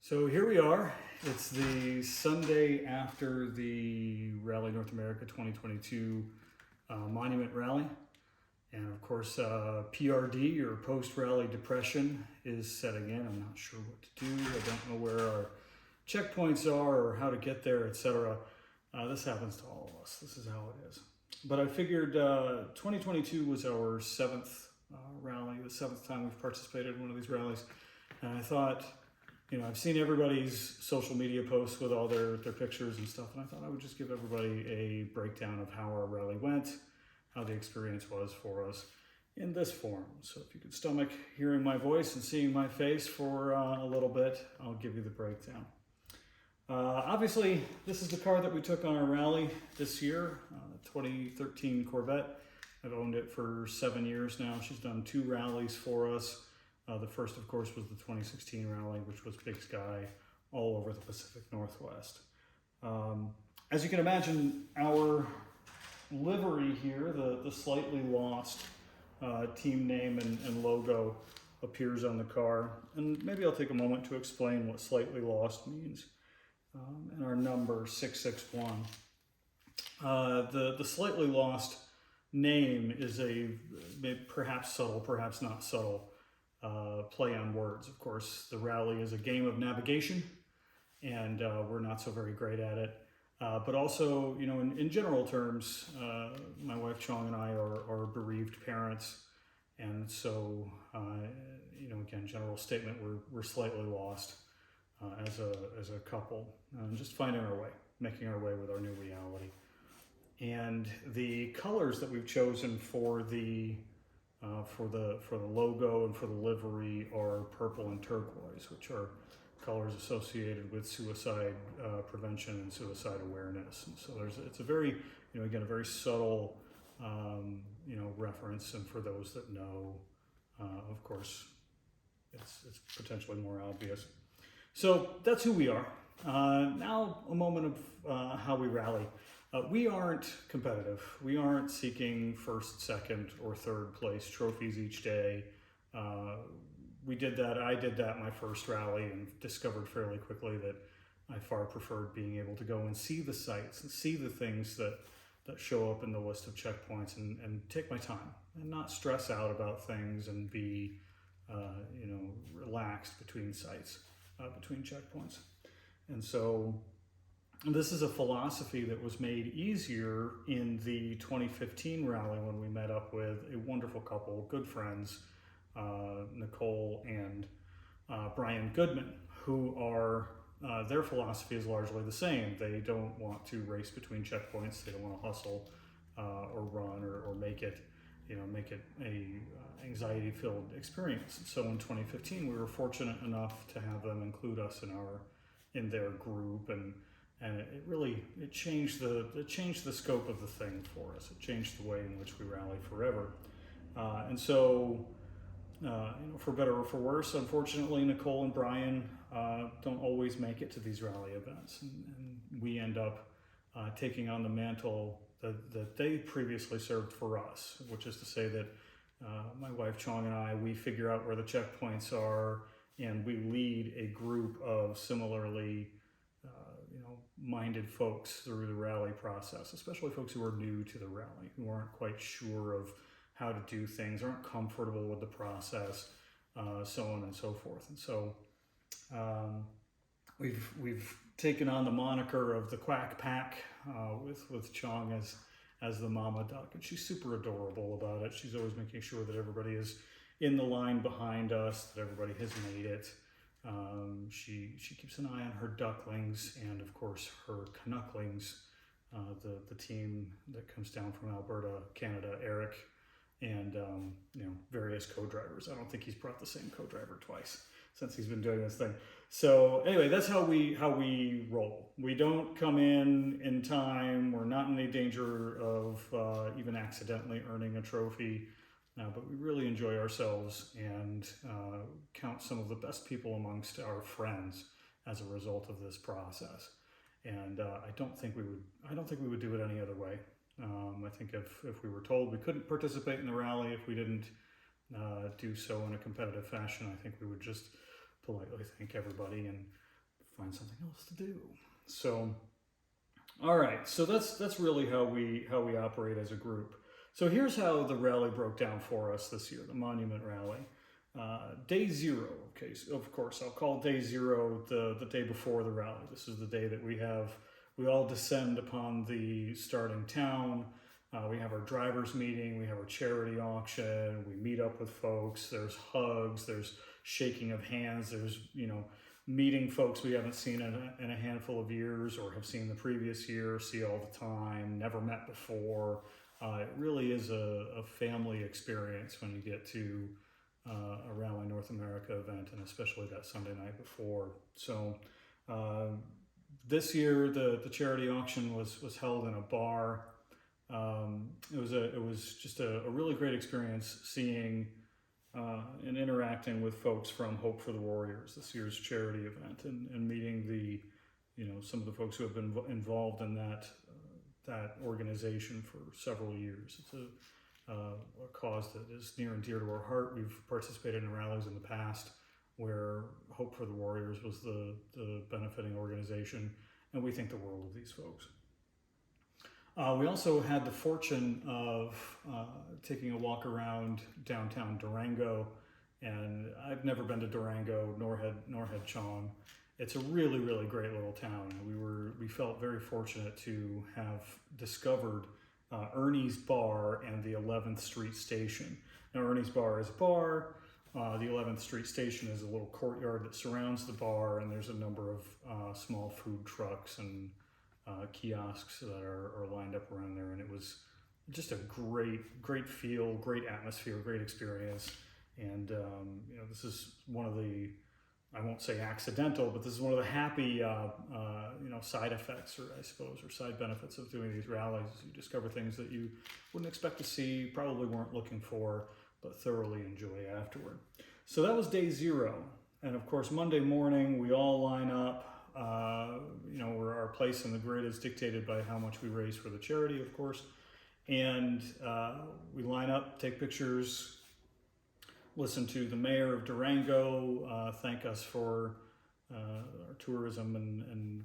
So here we are. It's the Sunday after the Rally North America 2022 Monument Rally. And of course, PRD or post-rally depression is setting in. I'm not sure what to do. I don't know where our checkpoints are or how to get there, etc. This happens to all of us. This is how it is. But I figured 2022 was our seventh rally, the seventh time we've participated in one of these rallies. And I thought, I've seen everybody's social media posts with all their pictures and stuff, and I thought I would just give everybody a breakdown of how our rally went, how the experience was for us in this form. So if you could stomach hearing my voice and seeing my face for a little bit, I'll give you the breakdown. Obviously, this is the car that we took on our rally this year, 2013 Corvette. I've owned it for 7 years now. She's done 2 rallies for us. The first, of course, was the 2016 rally, which was Big Sky all over the Pacific Northwest. As you can imagine, our livery here, the slightly lost team name and logo appears on the car. And maybe I'll take a moment to explain what slightly lost means. And our number 661. The slightly lost name is a perhaps subtle, perhaps not subtle play on words. Of course, the rally is a game of navigation, and we're not so very great at it. But also, in general terms, my wife Chong and I are bereaved parents, and so, again, general statement, we're slightly lost as a couple, just finding our way, making our way with our new reality. And the colors that we've chosen for the logo and for the livery are purple and turquoise, which are colors associated with suicide prevention and suicide awareness. And so it's a very, again, a very subtle, reference. And for those that know, of course, it's potentially more obvious. So that's who we are. Now a moment of how we rally. We aren't competitive. We aren't seeking first, second, or third place trophies each day. I did that my first rally and discovered fairly quickly that I far preferred being able to go and see the sights and see the things that show up in the list of checkpoints and take my time and not stress out about things and be, relaxed between sites, between checkpoints. And so this is a philosophy that was made easier in the 2015 rally when we met up with a wonderful couple, good friends, Nicole and Brian Goodman, who are, their philosophy is largely the same. They don't want to race between checkpoints. They don't want to hustle or run or make it a anxiety-filled experience. So in 2015, we were fortunate enough to have them include us in their group, and it changed the scope of the thing for us. It changed the way in which we rally forever. And so, for better or for worse, unfortunately, Nicole and Brian don't always make it to these rally events, and we end up taking on the mantle that they previously served for us, which is to say that my wife Chong and I, we figure out where the checkpoints are, and we lead a group of similarly minded folks through the rally process, especially folks who are new to the rally, who aren't quite sure of how to do things, aren't comfortable with the process, so on and so forth. And so we've taken on the moniker of the Quack Pack with Chong as the mama duck, and she's super adorable about it. She's always making sure that everybody is in the line behind us, that everybody has made it. She keeps an eye on her ducklings and, of course, her Canucklings, the team that comes down from Alberta, Canada, Eric, and various co-drivers. I don't think he's brought the same co-driver twice since he's been doing this thing. So anyway, that's how we roll. We don't come in time. We're not in any danger of even accidentally earning a trophy. But we really enjoy ourselves and count some of the best people amongst our friends as a result of this process. And I don't think we would do it any other way. I think if we were told we couldn't participate in the rally if we didn't do so in a competitive fashion, I think we would just politely thank everybody and find something else to do. So, all right, so that's really how we operate as a group. So here's how the rally broke down for us this year, the Monument Rally. Day zero, okay, so of course, I'll call day zero the day before the rally. This is the day that we all descend upon the starting town. We have our drivers meeting, we have our charity auction, we meet up with folks, there's hugs, there's shaking of hands, there's, meeting folks we haven't seen in a handful of years or have seen the previous year, see all the time, never met before. It really is a family experience when you get to a Rally North America event, and especially that Sunday night before. So this year the charity auction was held in a bar. It was just a really great experience seeing and interacting with folks from Hope for the Warriors, this year's charity event, and meeting some of the folks who have been involved in that organization for several years. It's a cause that is near and dear to our heart. We've participated in rallies in the past where Hope for the Warriors was the benefiting organization, and we think the world of these folks. We also had the fortune of taking a walk around downtown Durango, and I've never been to Durango, nor had Sean. It's a really, really great little town. We felt very fortunate to have discovered Ernie's Bar and the 11th Street Station. Now, Ernie's Bar is a bar. The 11th Street Station is a little courtyard that surrounds the bar, and there's a number of small food trucks and kiosks that are lined up around there. And it was just a great feel, great atmosphere, great experience. And this is one of the, I won't say accidental, but this is one of the happy side effects, or I suppose, or side benefits of doing these rallies. You discover things that you wouldn't expect to see, probably weren't looking for, but thoroughly enjoy afterward. So that was day zero. And of course, Monday morning, we all line up. Where our place in the grid is dictated by how much we raise for the charity, of course. And we line up, take pictures, listen to the mayor of Durango thank us for our tourism and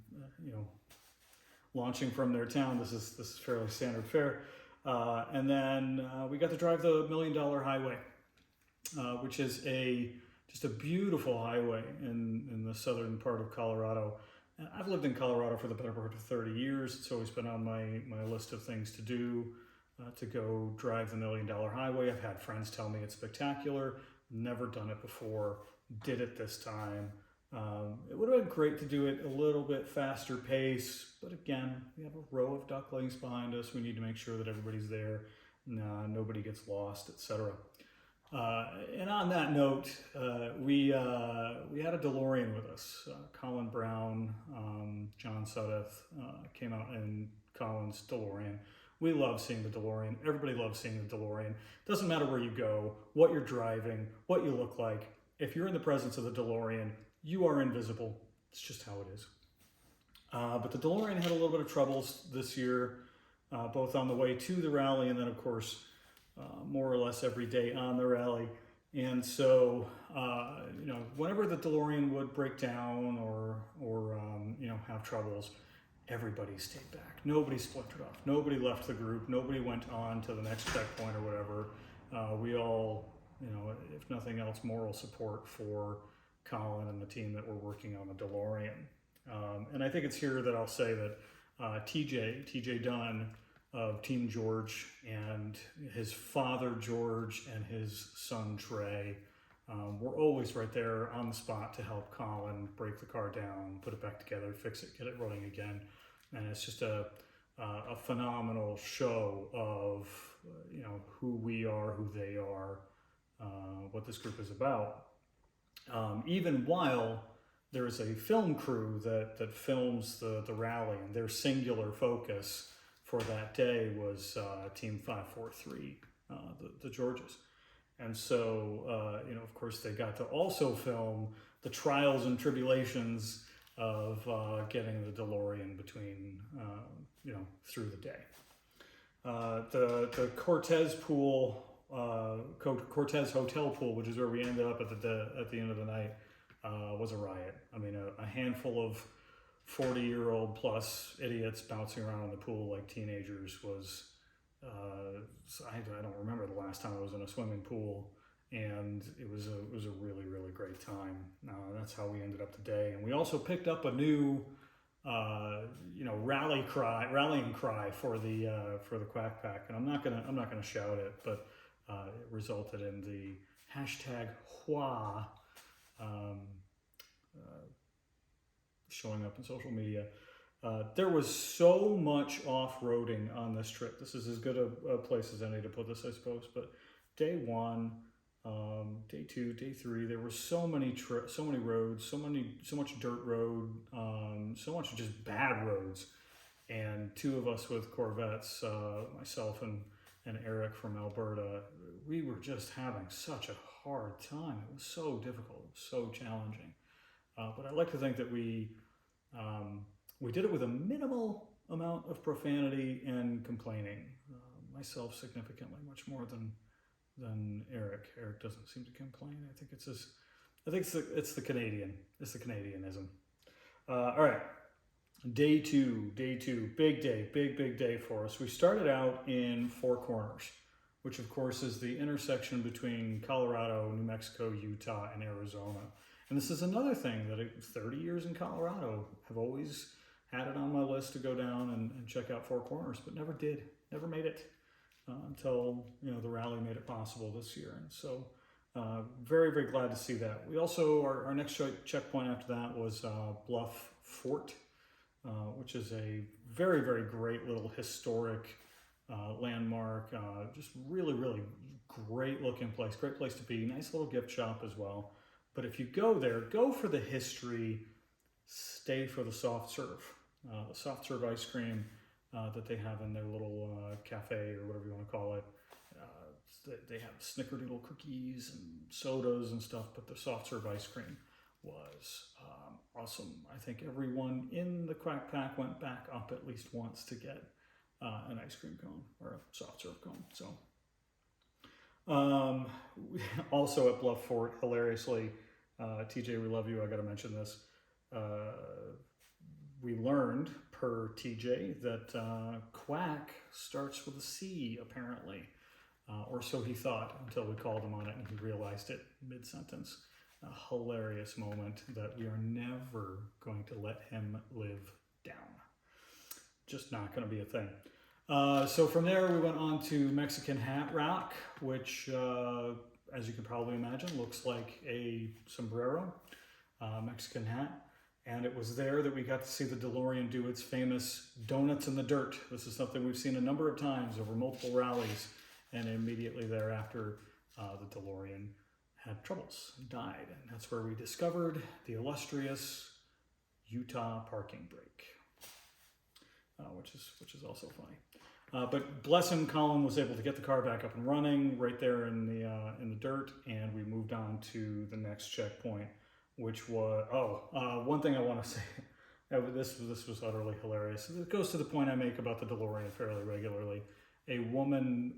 launching from their town. This is fairly standard fare. And then we got to drive the $1 Million Highway, which is just a beautiful highway in the southern part of Colorado. I've lived in Colorado for the better part of 30 years. It's always been on my list of things to do, to go drive the $1 Million Highway. I've had friends tell me it's spectacular. Never done it before. Did it this time. It would have been great to do it a little bit faster pace, but again, we have a row of ducklings behind us. We need to make sure that everybody's there, nobody gets lost, etc. And on that note, we had a DeLorean with us. Colin Brown, John Suddeth came out in Colin's DeLorean. We love seeing the DeLorean. Everybody loves seeing the DeLorean. Doesn't matter where you go, what you're driving, what you look like. If you're in the presence of the DeLorean, you are invisible. It's just how it is. But the DeLorean had a little bit of troubles this year, both on the way to the rally and then, of course, more or less every day on the rally. And so, whenever the DeLorean would break down or have troubles, everybody stayed back. Nobody splintered off. Nobody left the group. Nobody went on to the next checkpoint or whatever. We all, if nothing else, moral support for Colin and the team that were working on the DeLorean. And I think it's here that I'll say that TJ Dunn of Team George and his father George and his son Trey were always right there on the spot to help Colin break the car down, put it back together, fix it, get it running again. And it's just a phenomenal show of who we are, who they are, what this group is about. Even while there is a film crew that films the rally, and their singular focus for that day was Team 543, the Georges. And so, of course, they got to also film the trials and tribulations of getting the DeLorean between, through the day. The Cortez pool, Cortez Hotel pool, which is where we ended up at the end of the night, was a riot. I mean, a handful of 40-year-old plus idiots bouncing around in the pool like teenagers was, I don't remember the last time I was in a swimming pool, and it was a really, really great time. That's how we ended up today. And we also picked up a new, rallying cry for the Quack Pack. And I'm not gonna shout it, but it resulted in the hashtag Hua showing up in social media. There was so much off-roading on this trip. This is as good a place as any to put this, I suppose. But day one, day two, day three, there were so many roads, so much dirt road, so much just bad roads. And two of us with Corvettes, myself and Eric from Alberta, we were just having such a hard time. It was so difficult, it was so challenging. But I like to think that we did it with a minimal amount of profanity and complaining. Myself significantly much more than Eric. Eric doesn't seem to complain. I think it's the Canadian. It's the Canadianism. All right. Day two, big day for us. We started out in Four Corners, which of course is the intersection between Colorado, New Mexico, Utah, and Arizona. And this is another thing that 30 years in Colorado, have always had it on my list to go down and check out Four Corners, but never made it until the rally made it possible this year. And so very, very glad to see that. We also, our next checkpoint after that was Bluff Fort, which is a very, very great little historic landmark. Just really, really great looking place. Great place to be. Nice little gift shop as well. But if you go there, go for the history, stay for the soft serve. The soft serve ice cream that they have in their little cafe or whatever you want to call it. They have snickerdoodle cookies and sodas and stuff, but the soft serve ice cream was awesome. I think everyone in the Quack Pack went back up at least once to get an ice cream cone or a soft serve cone. So also at Bluff Fort, hilariously, TJ, we love you. I got to mention this. We learned per TJ that Quack starts with a C, apparently, or so he thought until we called him on it and he realized it mid-sentence. A hilarious moment that we are never going to let him live down. Just not going to be a thing. So from there, we went on to Mexican Hat Rock, which, as you can probably imagine, looks like a sombrero, Mexican hat. And it was there that we got to see the DeLorean do its famous donuts in the dirt. This is something we've seen a number of times over multiple rallies. And immediately thereafter, the DeLorean had troubles and died. And that's where we discovered the illustrious Utah parking brake, which is also funny. But bless him, Colin was able to get the car back up and running right there in the dirt, and we moved on to the next checkpoint, which was one thing I want to say. This was utterly hilarious. It goes to the point I make about the DeLorean fairly regularly. A woman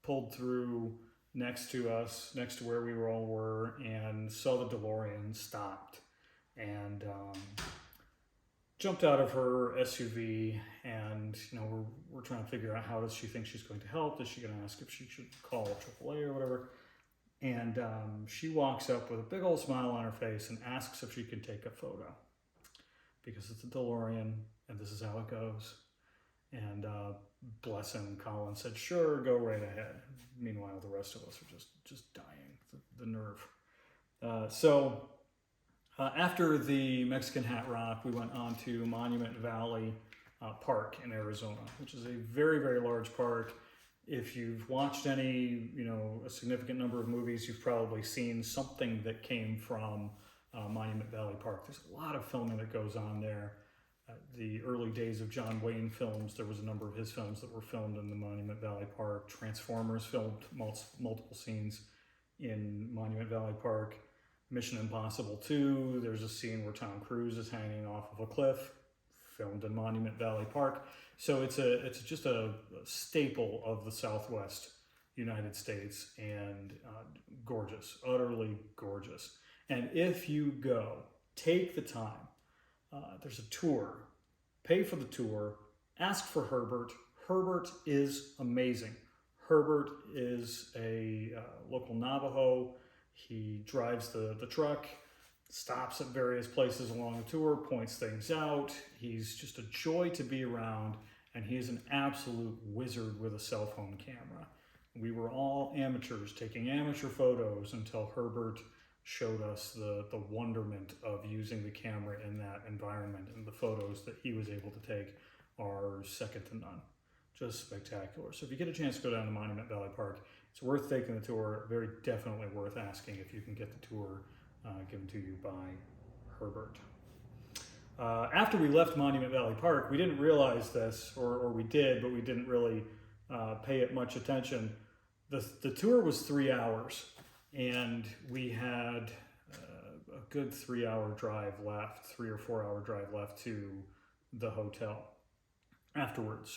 pulled through next to us, next to where we all were, and saw the DeLorean, stopped, and jumped out of her SUV. And we're trying to figure out how does she think she's going to help. Is she going to ask if she should call AAA or whatever? And she walks up with a big old smile on her face and asks if she can take a photo because it's a DeLorean and this is how it goes. And bless him, Colin said, "Sure, go right ahead." Meanwhile, the rest of us are just dying, the nerve. So after the Mexican Hat Rock, we went on to Monument Valley Park in Arizona, which is a very, very large park. If you've watched any, a significant number of movies, you've probably seen something that came from Monument Valley Park. There's a lot of filming that goes on there. The early days of John Wayne films, there was a number of his films that were filmed in the Monument Valley Park. Transformers filmed multiple scenes in Monument Valley Park. Mission Impossible 2, there's a scene where Tom Cruise is hanging off of a cliff, filmed in Monument Valley Park. So it's just a staple of the Southwest United States, and gorgeous, utterly gorgeous. And if you go take the time. There's a tour. Pay for the tour. Ask for Herbert. Herbert is amazing. Herbert is a local Navajo. He drives the truck, stops at various places along the tour, points things out. He's just a joy to be around, and he is an absolute wizard with a cell phone camera. We were all amateurs taking amateur photos until Herbert showed us the wonderment of using the camera in that environment, and the photos that he was able to take are second to none. Just spectacular. So if you get a chance to go down to Monument Valley Park, it's worth taking the tour. Very definitely worth asking if you can get the tour given to you by Herbert. After we left Monument Valley Park, we didn't realize this, or we did, but we didn't really pay it much attention. The tour was 3 hours, and we had a good 3 hour drive left, 3 or 4 hour drive left to the hotel afterwards.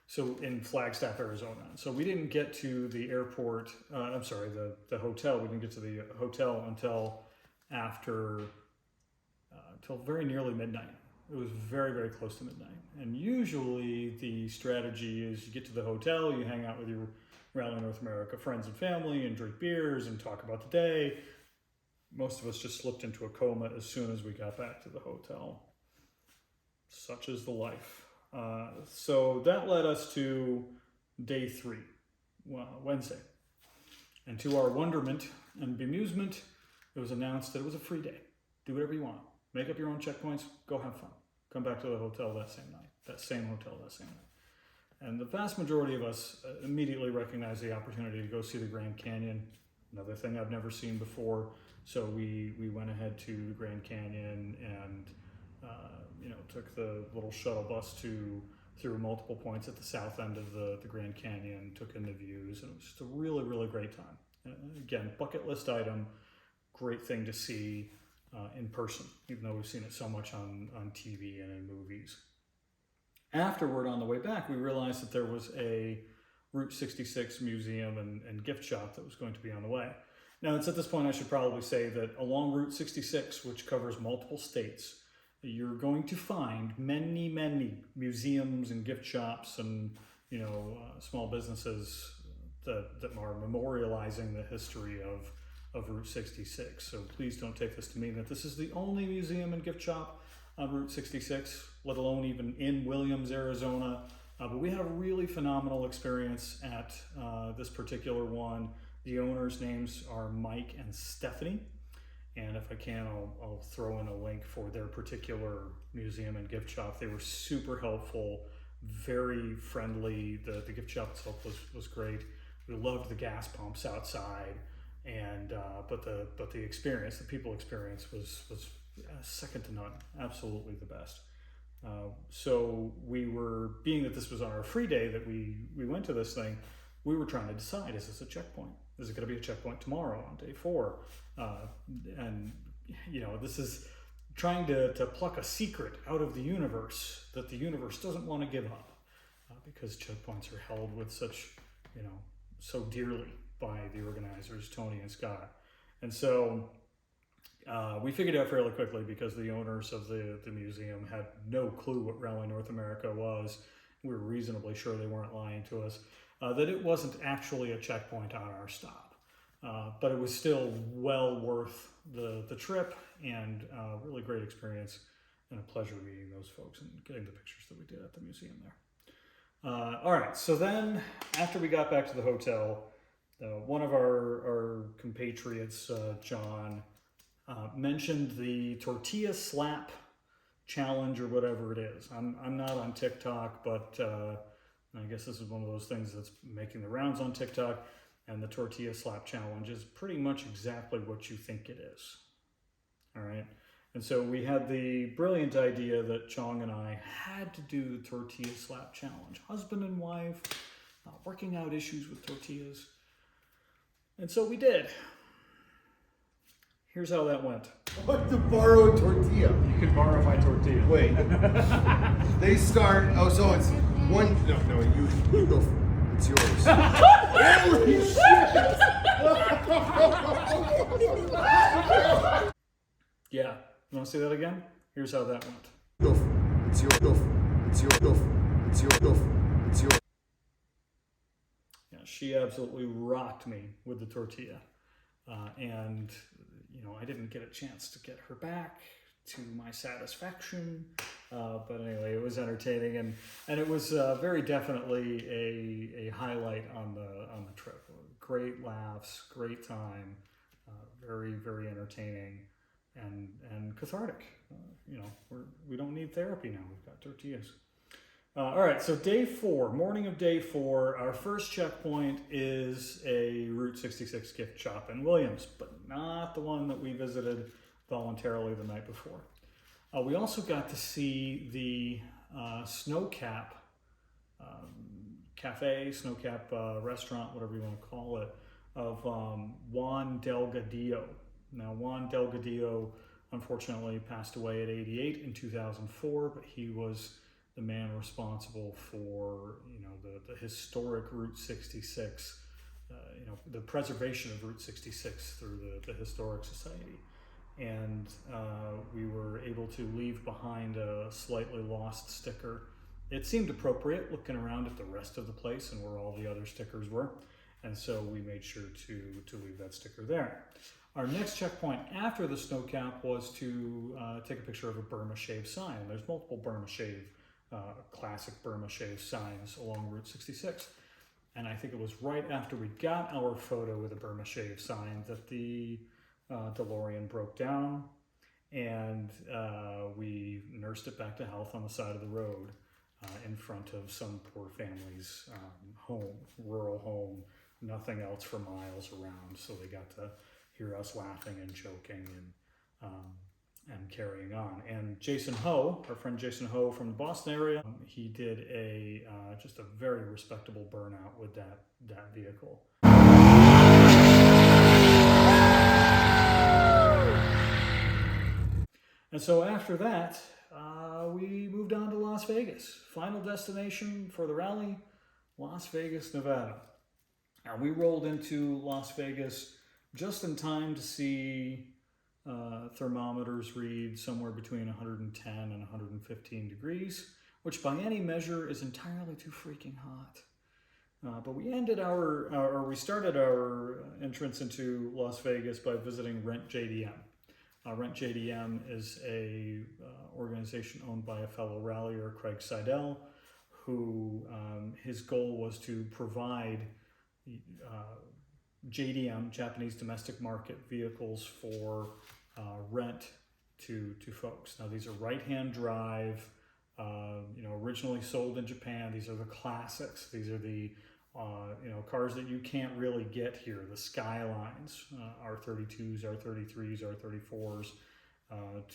So in Flagstaff, Arizona. So we didn't get to the airport, the hotel. We didn't get to the hotel until very nearly midnight. It was very, very close to midnight. And usually the strategy is you get to the hotel, you hang out with your Rally North America friends and family and drink beers and talk about the day. Most of us just slipped into a coma as soon as we got back to the hotel. Such is the life. So that led us to day 3, Wednesday. And to our wonderment and bemusement, it was announced that it was a free day. Do whatever you want. Make up your own checkpoints, go have fun. Come back to the hotel that same night. And the vast majority of us immediately recognized the opportunity to go see the Grand Canyon, another thing I've never seen before. So we went ahead to the Grand Canyon and took the little shuttle bus through multiple points at the south end of the Grand Canyon, took in the views, and it was just a really, really great time. Again, bucket list item, great thing to see in person, even though we've seen it so much on TV and in movies. Afterward, on the way back, we realized that there was a Route 66 museum and gift shop that was going to be on the way. Now, it's at this point I should probably say that along Route 66, which covers multiple states, you're going to find many, many museums and gift shops and small businesses that are memorializing the history of Route 66. So please don't take this to mean that this is the only museum and gift shop on Route 66, let alone even in Williams, Arizona. But we had a really phenomenal experience at this particular one. The owners' names are Mike and Stephanie. And if I can, I'll throw in a link for their particular museum and gift shop. They were super helpful, very friendly. The gift shop itself was great. We loved the gas pumps outside, and but the experience, the people experience was second to none. Absolutely the best. So being that this was on our free day that we went to this thing, we were trying to decide, is this a checkpoint? Is it going to be a checkpoint tomorrow on day 4? And this is trying to pluck a secret out of the universe that the universe doesn't want to give up, because checkpoints are held with such, so dearly by the organizers, Tony and Scott. And so we figured out fairly quickly, because the owners of the museum had no clue what Rally North America was. We were reasonably sure they weren't lying to us, that it wasn't actually a checkpoint on our stop. But it was still well worth the trip, and really great experience, and a pleasure meeting those folks and getting the pictures that we did at the museum there. All right, so then after we got back to the hotel, one of our compatriots, John, mentioned the tortilla slap challenge, or whatever it is. I'm not on TikTok, but I guess this is one of those things that's making the rounds on TikTok. And the tortilla slap challenge is pretty much exactly what you think it is. All right. And so we had the brilliant idea that Chong and I had to do the tortilla slap challenge. Husband and wife, working out issues with tortillas. And so we did. Here's how that went. I want to borrow a tortilla. You can borrow my tortilla. Wait. They start. Oh, so it's one. No, you go. It's yours. Holy shit! Yeah, You want to see that again? Here's how that went. Go for it. It's your go for it. It's your go for it. It's your go for it. It's your. Yeah, she absolutely rocked me with the tortilla. And, you know, I didn't get a chance to get her back to my satisfaction. But anyway, it was entertaining, and it was very definitely a highlight on the trip. Great laughs, great time, very, very entertaining, and cathartic. You know, we don't need therapy now. We've got tortillas. All right, so day 4, morning of day 4, our first checkpoint is a Route 66 gift shop in Williams, but not the one that we visited voluntarily the night before. We also got to see the Snowcap cafe, Snowcap restaurant, whatever you want to call it, of Juan Delgadillo. Now, Juan Delgadillo unfortunately passed away at 88 in 2004, but he was the man responsible for, you know, the historic Route 66, you know, the preservation of Route 66 through the Historic Society. And we were able to leave behind a slightly lost sticker. It seemed appropriate looking around at the rest of the place and where all the other stickers were. And so we made sure to leave that sticker there. Our next checkpoint after the Snowcap was to take a picture of a Burma Shave sign. There's multiple Burma Shave, classic Burma Shave signs along Route 66. And I think it was right after we got our photo with a Burma Shave sign that the DeLorean broke down, and we nursed it back to health on the side of the road in front of some poor family's home, rural home, nothing else for miles around. So they got to hear us laughing and joking and carrying on. And Jason Ho, our friend Jason Ho from the Boston area, he did just a very respectable burnout with that vehicle. And so after that, we moved on to Las Vegas. Final destination for the rally, Las Vegas, Nevada. Now, we rolled into Las Vegas just in time to see thermometers read somewhere between 110 and 115 degrees, which by any measure is entirely too freaking hot. But we we started our entrance into Las Vegas by visiting Rent JDM. Rent JDM is a organization owned by a fellow rallier, Craig Seidel, who his goal was to provide JDM, Japanese domestic market vehicles for rent to folks. Now, these are right-hand drive, originally sold in Japan. These are the classics. These are the cars that you can't really get here. The Skylines, R32s, R33s, R34s,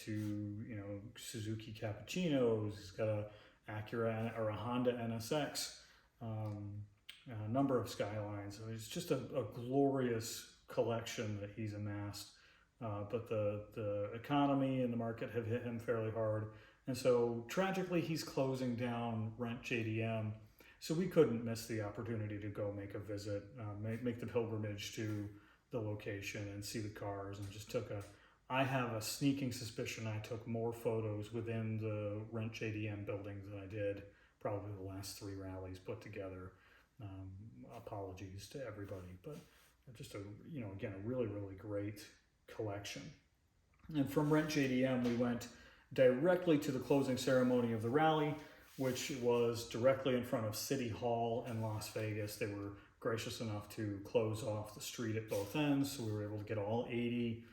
to Suzuki Cappuccinos. He's got a Acura or a Honda NSX. A number of Skylines. I mean, it's just a glorious collection that he's amassed. But the economy and the market have hit him fairly hard. And so tragically, he's closing down Rent JDM. So we couldn't miss the opportunity to go make a visit, make the pilgrimage to the location and see the cars, and just I have a sneaking suspicion I took more photos within the Rent JDM building than I did probably the last 3 rallies put together. Apologies to everybody, but just again, a really, really great collection. And from Rent JDM, we went directly to the closing ceremony of the rally, which was directly in front of City Hall in Las Vegas. They were gracious enough to close off the street at both ends, so we were able to get all 80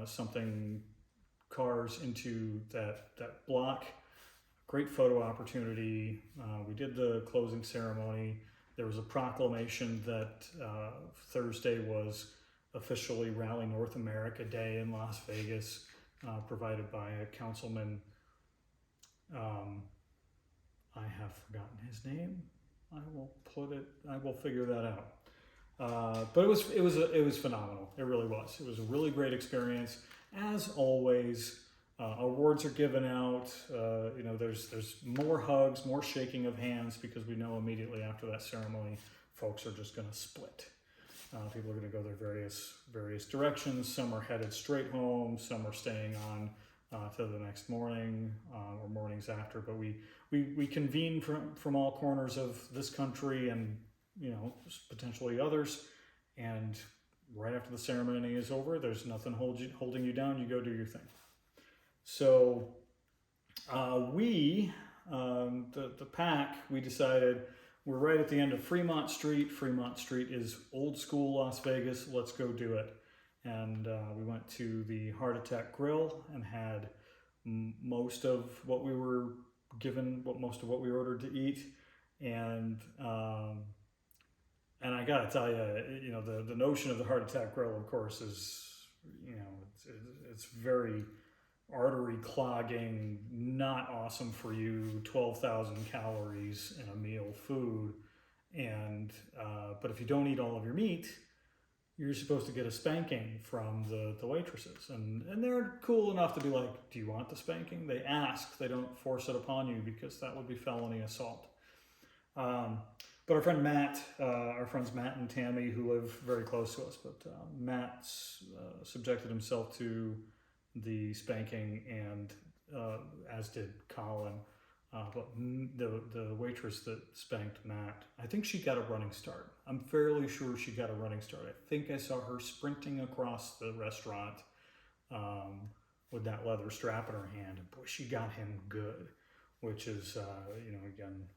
something cars into that block. Great photo opportunity. We did the closing ceremony. There was a proclamation that Thursday was officially Rally North America Day in Las Vegas, provided by a councilman. I have forgotten his name. I will figure that out. But it was phenomenal. It really was. It was a really great experience. As always, awards are given out. There's more hugs, more shaking of hands, because we know immediately after that ceremony, folks are just going to split. People are going to go their various directions. Some are headed straight home. Some are staying on to the next morning or mornings after. But we convene from all corners of this country and, you know, potentially others. And right after the ceremony is over, there's nothing holding you down. You go do your thing. So the pack, we decided we're right at the end of Fremont Street. Fremont Street is old school Las Vegas. Let's go do it. And we went to the Heart Attack Grill and had most of what we were given, most of what we ordered to eat. And I gotta tell you, you know, the notion of the Heart Attack Grill, of course, is, you know, it's very artery clogging, not awesome for you, 12,000 calories in a meal food. And but if you don't eat all of your meat, you're supposed to get a spanking from the waitresses. And they're cool enough to be like, do you want the spanking? They ask, they don't force it upon you, because that would be felony assault. But our friend Matt, our friends Matt and Tammy, who live very close to us, but Matt subjected himself to the spanking, and as did Colin. But the waitress that spanked Matt, I think she got a running start. I'm fairly sure she got a running start. I think I saw her sprinting across the restaurant with that leather strap in her hand. And boy, she got him good, which is, you know, again,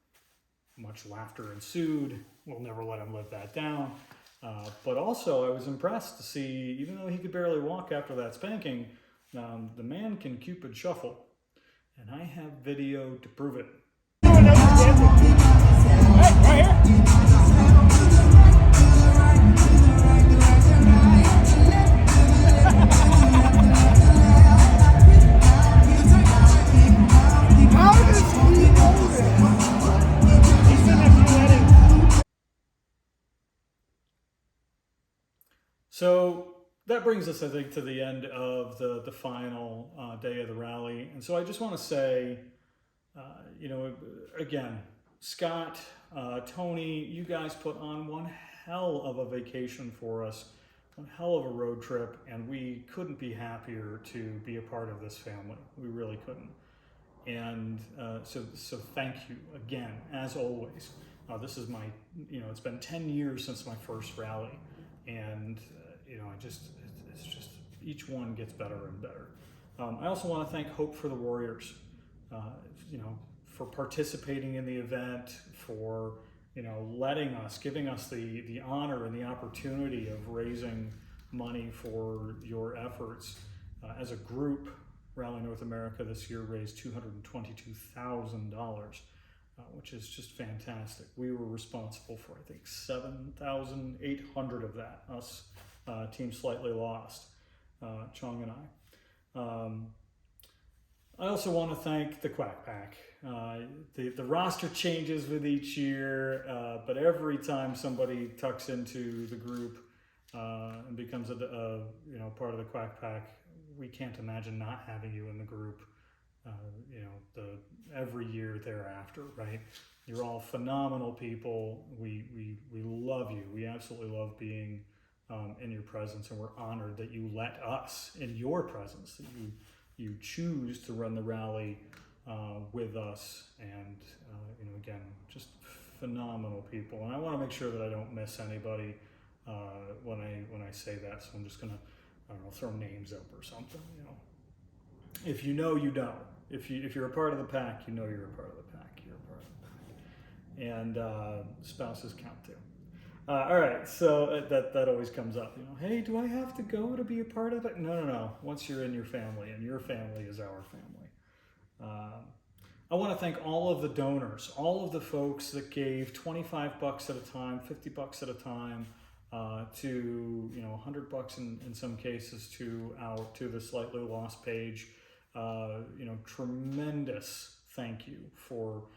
much laughter ensued. We'll never let him live that down. But also, I was impressed to see, even though he could barely walk after that spanking, the man can Cupid shuffle. And I have video to prove it. So that brings us, I think, to the end of the final day of the rally. And so I just want to say, you know, again, Scott, Tony, you guys put on one hell of a vacation for us, one hell of a road trip, and we couldn't be happier to be a part of this family. We really couldn't. And so thank you again, as always. This is my, you know, it's been 10 years since my first rally, and you know, it's just each one gets better and better. I also want to thank Hope for the Warriors, you know, for participating in the event, for, you know, giving us the honor and the opportunity of raising money for your efforts. As a group, Rally North America this year raised $222,000, which is just fantastic. We were responsible for, I think, 7,800 of that, us, Team Slightly Lost, Chong and I. I also want to thank the Quack Pack. The roster changes with each year, but every time somebody tucks into the group and becomes a you know, part of the Quack Pack, we can't imagine not having you in the group. You know, every year thereafter, right? You're all phenomenal people. We love you. We absolutely love being in your presence, and we're honored that you let us, in your presence, that you choose to run the rally with us. And you know, again, just phenomenal people. And I want to make sure that I don't miss anybody when I say that. So I'm just gonna, I don't know, throw names up or something. You know, if you know, you know. If you're a part of the pack, you know you're a part of the pack. You're a part of the pack. And spouses count too. All right, so that always comes up. You know, hey, do I have to go to be a part of it? No. Once you're in your family, and your family is our family. I want to thank all of the donors, all of the folks that gave $25 at a time, $50 at a time, to, you know, $100 in some cases to the Slightly Lost page. You know, tremendous thank you for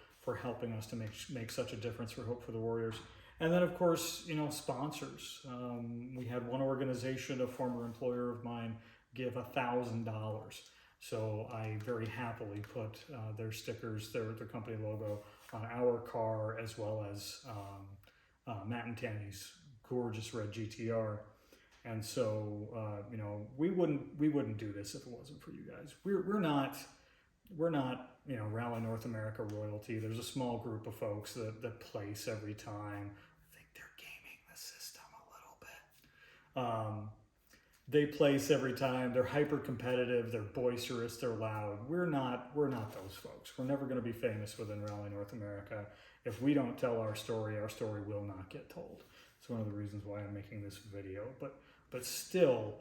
helping us to make such a difference for Hope for the Warriors. And then, of course, you know, sponsors. We had one organization, a former employer of mine, give $1,000. So I very happily put their stickers, their company logo on our car, as well as Matt and Tammy's gorgeous red GTR. And so, you know, we wouldn't do this if it wasn't for you guys. We're not, you know, Rally North America royalty. There's a small group of folks that place every time. I think they're gaming the system a little bit. They place every time. They're hyper competitive. They're boisterous. They're loud. We're not those folks. We're never going to be famous within Rally North America. If we don't tell our story will not get told. It's one of the reasons why I'm making this video. But still,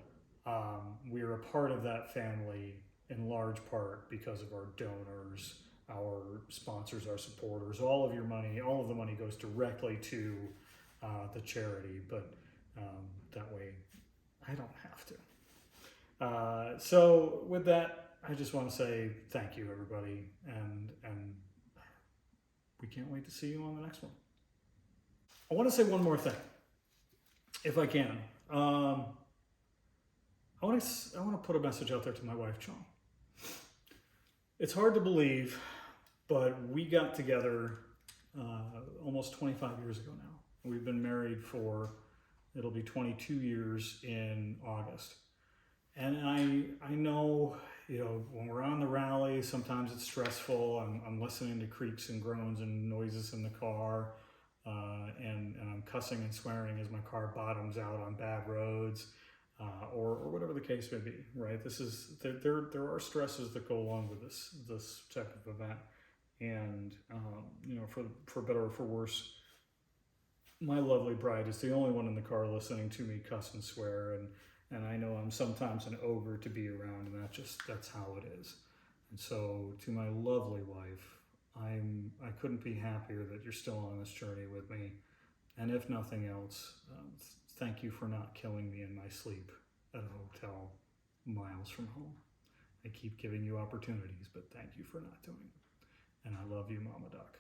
we are a part of that family in large part because of our donors, our sponsors, our supporters. All of your money, all of the money goes directly to the charity, but that way I don't have to. So with that, I just want to say thank you, everybody, and we can't wait to see you on the next one. I want to say one more thing, if I can. I want to put a message out there to my wife, Chong. It's hard to believe, but we got together almost 25 years ago now. We've been married for, it'll be 22 years in August. And I know, you know, when we're on the rally, sometimes it's stressful. I'm listening to creaks and groans and noises in the car, and I'm cussing and swearing as my car bottoms out on bad roads, or whatever the case may be, right? There are stresses that go along with this type of event. And, you know, for better or for worse, my lovely bride is the only one in the car listening to me cuss and swear, and I know I'm sometimes an ogre to be around, and that's how it is. And so to my lovely wife, I couldn't be happier that you're still on this journey with me. And if nothing else, thank you for not killing me in my sleep at a hotel miles from home. I keep giving you opportunities, but thank you for not doing it. And I love you, Mama Duck.